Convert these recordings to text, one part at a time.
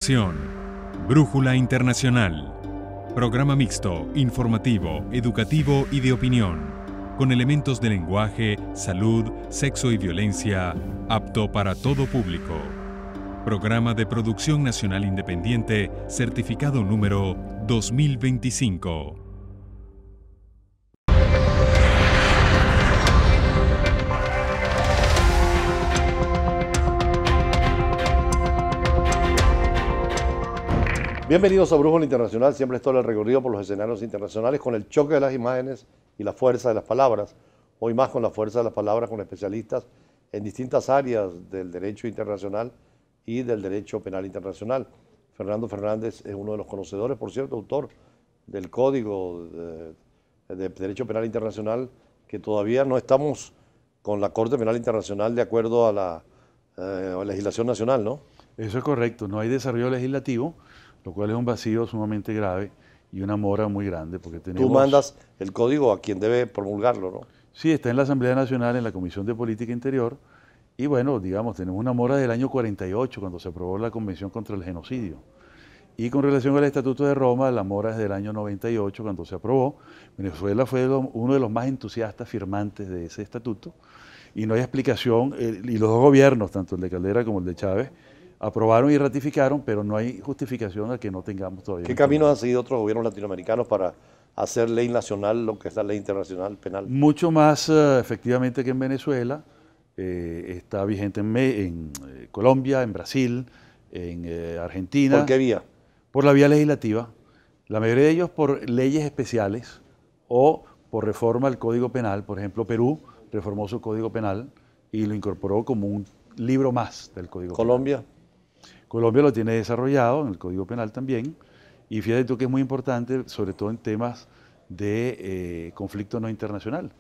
Producción, Brújula Internacional. Programa mixto, informativo, educativo y de opinión, con elementos de lenguaje, salud, sexo y violencia, apto para todo público. Programa de Producción Nacional Independiente, certificado número 2025. Bienvenidos a Brújula Internacional, siempre estoy el recorrido por los escenarios internacionales con el choque de las imágenes y la fuerza de las palabras. Hoy más con la fuerza de las palabras con especialistas en distintas áreas del derecho internacional y del derecho penal internacional. Fernando Fernández es uno de los conocedores, por cierto, autor del Código de Derecho Penal Internacional, que todavía no estamos con la Corte Penal Internacional de acuerdo a la legislación nacional, ¿no? Eso es correcto, no hay desarrollo legislativo, lo cual es un vacío sumamente grave y una mora muy grande. Porque tenemos... Tú mandas el código a quien debe promulgarlo, ¿no? Sí, está en la Asamblea Nacional, en la Comisión de Política Interior, y bueno, digamos, tenemos una mora del año 48, cuando se aprobó la Convención contra el Genocidio. Y con relación al Estatuto de Roma, la mora es del año 98, cuando se aprobó. Venezuela fue uno de los más entusiastas firmantes de ese estatuto, y no hay explicación, y los dos gobiernos, tanto el de Caldera como el de Chávez, aprobaron y ratificaron, pero no hay justificación a que no tengamos todavía. ¿Qué caminos han seguido otros gobiernos latinoamericanos para hacer ley nacional lo que es la ley internacional penal? Mucho más efectivamente que en Venezuela. Está vigente en Colombia, en Brasil, en Argentina. ¿Por qué vía? Por la vía legislativa. La mayoría de ellos por leyes especiales o por reforma al Código Penal. Por ejemplo, Perú reformó su Código Penal y lo incorporó como un libro más del Código ¿Colombia? Penal. Colombia lo tiene desarrollado en el Código Penal también, y fíjate tú que es muy importante, sobre todo en temas de conflicto no internacional.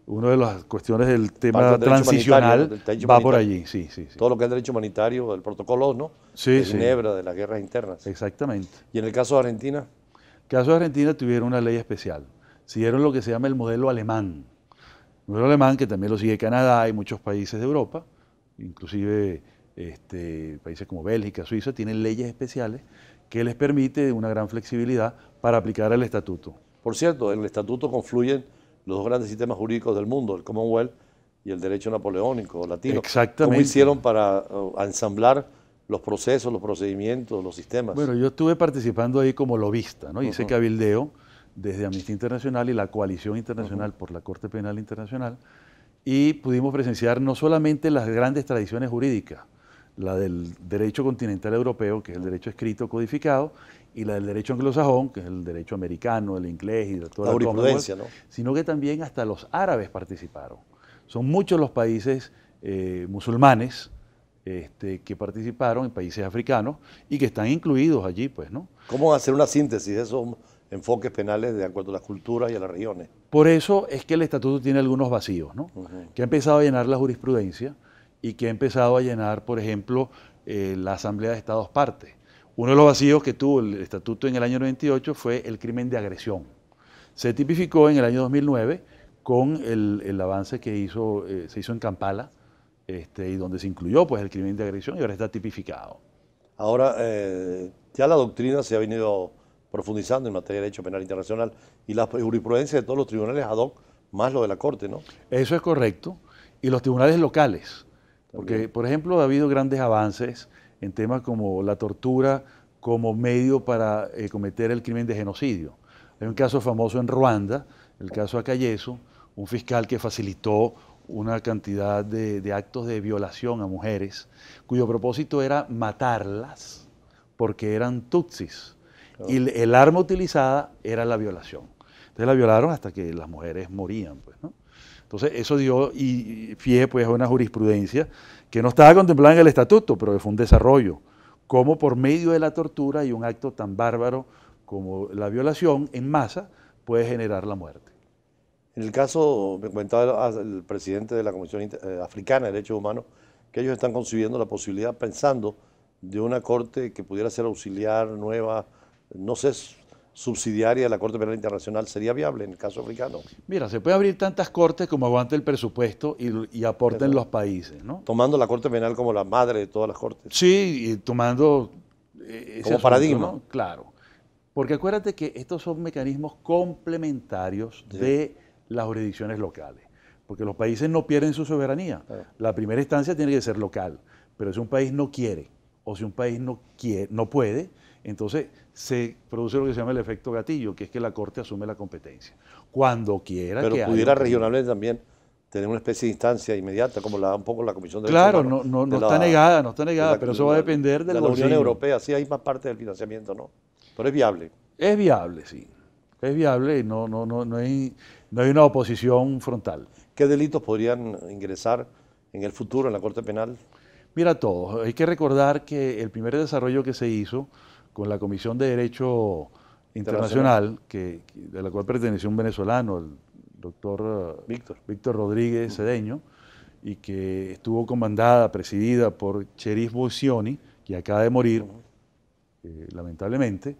Una de las cuestiones del tema transicional va por allí, sí. Todo lo que es derecho humanitario, el protocolo, ¿no? Sí, de Ginebra, de las guerras internas. Exactamente. ¿Y en el caso de Argentina? En el caso de Argentina tuvieron una ley especial. Siguieron lo que se llama el modelo alemán. El modelo alemán, que también lo sigue Canadá y muchos países de Europa, inclusive países como Bélgica, Suiza, tienen leyes especiales que les permite una gran flexibilidad para aplicar el estatuto. Por cierto, en el estatuto confluyen los dos grandes sistemas jurídicos del mundo, el Commonwealth y el derecho napoleónico latino. Exactamente. ¿Cómo hicieron para ensamblar los procesos, los procedimientos, los sistemas? Bueno, yo estuve participando ahí como lobista, ¿no? Hice cabildeo desde Amnistía Internacional y la Coalición Internacional por la Corte Penal Internacional, y pudimos presenciar no solamente las grandes tradiciones jurídicas, la del derecho continental europeo, que es el derecho escrito codificado, y la del derecho anglosajón, que es el derecho americano, el inglés y de toda la jurisprudencia, ¿no? Sino que también hasta los árabes participaron. Son muchos los países musulmanes que participaron, en países africanos, y que están incluidos allí, pues, ¿no? ¿Cómo hacer una síntesis de esos enfoques penales de acuerdo a las culturas y a las regiones? Por eso es que el estatuto tiene algunos vacíos, ¿no? Que ha empezado a llenar la jurisprudencia y que ha empezado a llenar, por ejemplo, la Asamblea de Estados Partes. Uno de los vacíos que tuvo el estatuto en el año 98 fue el crimen de agresión. Se tipificó en el año 2009 con el avance que se hizo en Kampala, y donde se incluyó pues, el crimen de agresión, y ahora está tipificado. Ahora, ya la doctrina se ha venido profundizando en materia de derecho penal internacional y la jurisprudencia de todos los tribunales ad hoc, más lo de la Corte, ¿no? Eso es correcto. Y los tribunales locales. Porque, por ejemplo, ha habido grandes avances en temas como la tortura como medio para cometer el crimen de genocidio. Hay un caso famoso en Ruanda, el caso Akayesu, un fiscal que facilitó una cantidad de actos de violación a mujeres, cuyo propósito era matarlas porque eran tutsis. Y el arma utilizada era la violación. Entonces la violaron hasta que las mujeres morían, pues, ¿no? Entonces eso dio pie pues, a una jurisprudencia que no estaba contemplada en el estatuto, pero que fue un desarrollo, como por medio de la tortura y un acto tan bárbaro como la violación en masa puede generar la muerte. En el caso, me comentaba el presidente de la Comisión Africana de Derechos Humanos, que ellos están concibiendo la posibilidad, pensando, de una corte que pudiera ser auxiliar, nueva, no sé, subsidiaria de la Corte Penal Internacional. ¿Sería viable en el caso africano? Mira, se puede abrir tantas cortes como aguante el presupuesto y aporten los países, ¿no? Tomando la Corte Penal como la madre de todas las cortes. Sí, y tomando ese como asunto, paradigma. ¿no? Claro. Porque acuérdate que estos son mecanismos complementarios de las jurisdicciones locales. Porque los países no pierden su soberanía. Claro. La primera instancia tiene que ser local. Pero si un país no quiere o si un país no puede, entonces se produce lo que se llama el efecto gatillo, que es que la Corte asume la competencia. Cuando quiera Pero que pudiera haya regionalmente también tener una especie de instancia inmediata, como la da un poco la Comisión de Claro, Derechos Humanos no de está negada, no está negada, pero eso va a depender de del la Unión bolsillo. Europea. Sí, hay más parte del financiamiento, ¿no? Pero es viable. Es viable, sí. Es viable y no hay una oposición frontal. ¿Qué delitos podrían ingresar en el futuro en la Corte Penal? Mira, todos. Hay que recordar que el primer desarrollo que se hizo con la Comisión de Derecho Internacional, de la cual perteneció un venezolano, el doctor Víctor Rodríguez Cedeño, y que estuvo comandada, presidida por Cherif Bolsioni, que acaba de morir, lamentablemente,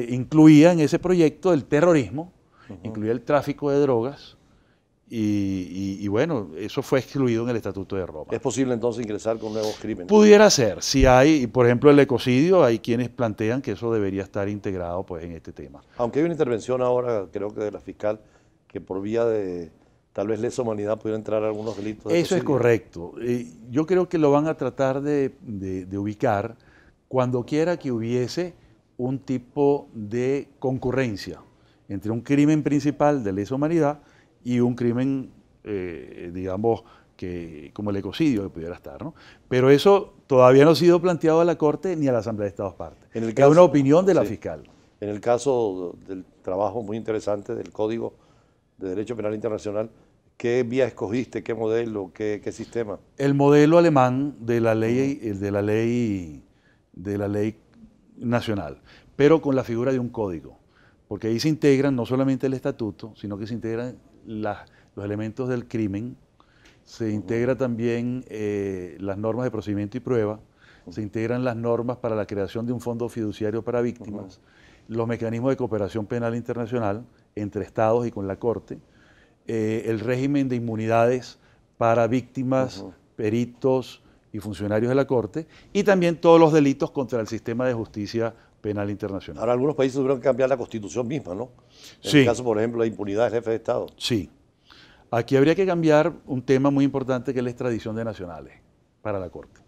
incluía en ese proyecto el terrorismo, incluía el tráfico de drogas, y bueno, eso fue excluido en el Estatuto de Roma. ¿Es posible entonces ingresar con nuevos crímenes? Pudiera ser, si hay, por ejemplo, el ecocidio, hay quienes plantean que eso debería estar integrado pues, en este tema. Aunque hay una intervención ahora, creo que de la fiscal, que por vía de tal vez lesa humanidad pudiera entrar algunos delitos. Eso es correcto. Yo creo que lo van a tratar de ubicar cuando quiera que hubiese un tipo de concurrencia entre un crimen principal de lesa humanidad y un crimen, digamos, como el ecocidio que pudiera estar, ¿no? Pero eso todavía no ha sido planteado a la Corte ni a la Asamblea de Estados Partes. Es una opinión de la fiscal. En el caso del trabajo muy interesante del Código de Derecho Penal Internacional, ¿qué vía escogiste? ¿Qué modelo? ¿Qué sistema? El modelo alemán de la ley nacional, pero con la figura de un código, porque ahí se integran no solamente el estatuto, sino que se integran los elementos del crimen, se integra también las normas de procedimiento y prueba, se integran las normas para la creación de un fondo fiduciario para víctimas, los mecanismos de cooperación penal internacional entre estados y con la Corte, el régimen de inmunidades para víctimas, peritos y funcionarios de la Corte, y también todos los delitos contra el sistema de justicia penal internacional. Ahora, algunos países tuvieron que cambiar la Constitución misma, ¿no? En Sí. el caso, por ejemplo, de impunidad del jefe de Estado. Sí. Aquí habría que cambiar un tema muy importante que es la extradición de nacionales para la Corte.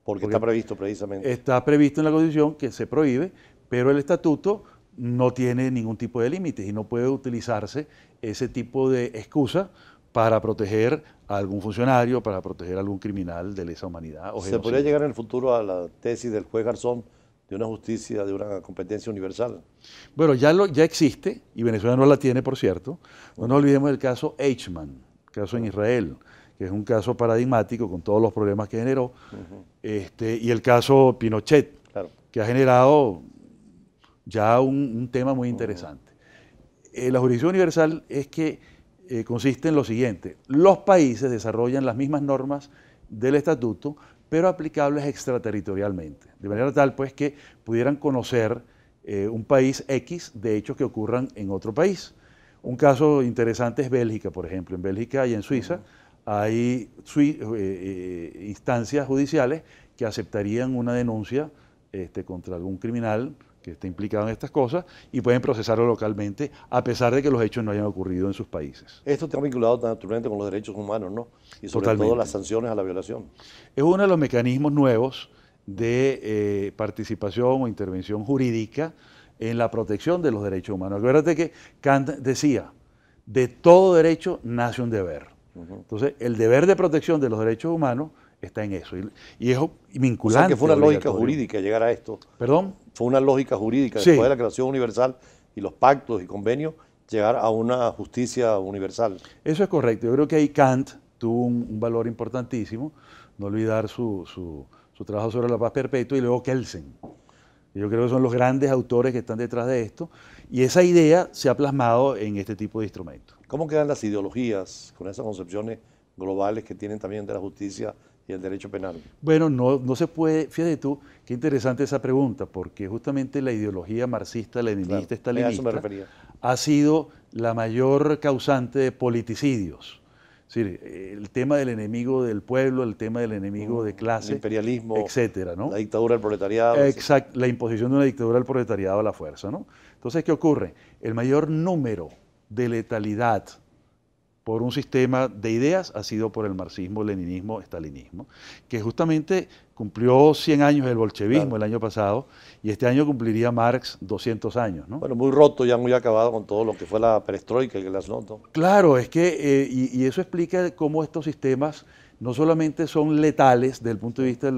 Porque está previsto precisamente. Está previsto en la Constitución que se prohíbe, pero el estatuto no tiene ningún tipo de límites y no puede utilizarse ese tipo de excusa para proteger a algún funcionario, para proteger a algún criminal de lesa humanidad o ¿Se genocidio. podría llegar en el futuro a la tesis del juez Garzón de una justicia, de una competencia universal? Bueno, ya existe, y Venezuela no la tiene, por cierto. No nos olvidemos del caso Eichmann, caso en Israel, que es un caso paradigmático con todos los problemas que generó, y el caso Pinochet, Claro. que ha generado ya un tema muy interesante. La jurisdicción universal es que consiste en lo siguiente: los países desarrollan las mismas normas del estatuto, pero aplicables extraterritorialmente, de manera tal pues que pudieran conocer un país X de hechos que ocurran en otro país. Un caso interesante es Bélgica, por ejemplo. En Bélgica y en Suiza hay instancias judiciales que aceptarían una denuncia contra algún criminal que esté implicado en estas cosas y pueden procesarlo localmente a pesar de que los hechos no hayan ocurrido en sus países. Esto está vinculado naturalmente con los derechos humanos, ¿no? Y sobre Totalmente. todo las sanciones a la violación. Es uno de los mecanismos nuevos de participación o intervención jurídica en la protección de los derechos humanos. Acuérdate que Kant decía, de todo derecho nace un deber. Entonces, el deber de protección de los derechos humanos está en eso. Y es vinculante. O sea que fue una lógica obligatorio. jurídica llegar a esto. ¿Perdón? Fue una lógica jurídica, Sí. después de la Declaración Universal y los pactos y convenios, llegar a una justicia universal. Eso es correcto. Yo creo que ahí Kant tuvo un valor importantísimo, no olvidar su trabajo sobre la paz perpetua, y luego Kelsen. Yo creo que son los grandes autores que están detrás de esto, y esa idea se ha plasmado en este tipo de instrumentos. ¿Cómo quedan las ideologías con esas concepciones globales que tienen también de la justicia y el derecho penal? Bueno, no se puede, fíjate tú, qué interesante esa pregunta, porque justamente la ideología marxista, leninista, Claro, a estalinista, eso me refería. ha sido la mayor causante de politicidios, Es decir, el tema del enemigo del pueblo, el tema del enemigo de clase, el imperialismo, etcétera, ¿no? la dictadura del proletariado. Exacto, la imposición de una dictadura del proletariado a la fuerza, ¿no? Entonces, ¿qué ocurre? El mayor número de letalidad por un sistema de ideas ha sido por el marxismo, leninismo, estalinismo, que justamente cumplió 100 años el bolchevismo, claro, el año pasado, y este año cumpliría Marx 200 años, ¿no? Bueno, muy roto, ya muy acabado con todo lo que fue la perestroika y el glasnost. Claro, es que, y eso explica cómo estos sistemas no solamente son letales desde el punto de vista del